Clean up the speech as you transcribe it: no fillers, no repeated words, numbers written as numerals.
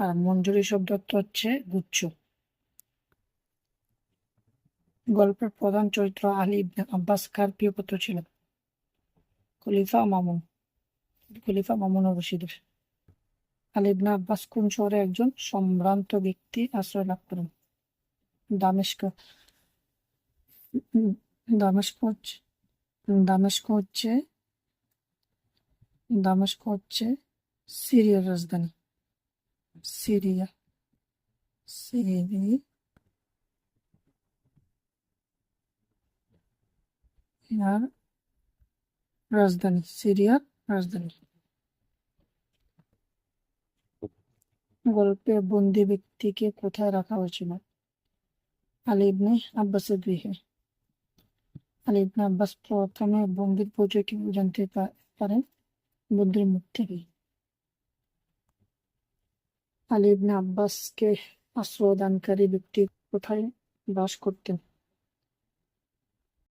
আর মঞ্জুরি শব্দ অর্থ হচ্ছে গুচ্ছ। গল্পের প্রধান চরিত্র আলী ইবনে আব্বাস কার প্রিয় পুত্র ছিল? খলিফা মামুন রশিদের। আলী ইবনে আব্বাস কোন শহরে একজন সম্ভ্রান্ত ব্যক্তি আশ্রয় লাভ করেন? দামেস্ক। উম, দামেস্ক হচ্ছে দামেস্ক হচ্ছে দামেস্ক হচ্ছে সিরিয়ার রাজধানী। সিরিয়া সিরিয়ার সিরিয়ার রাজধানী। গল্পে বন্দি ব্যক্তিকে কোথায় রাখা হয়েছিল? আলী ইবনে আব্বাসের গৃহে। আলী ইবনে আব্বাস প্রথমে বন্দির পরিচয় কিভাবে জানতে পারেন? বন্দির মুখ থেকে। আলী ইবনে আব্বাসকে আশ্রয়দানকারী ব্যক্তি কোথায় বাস করতেন?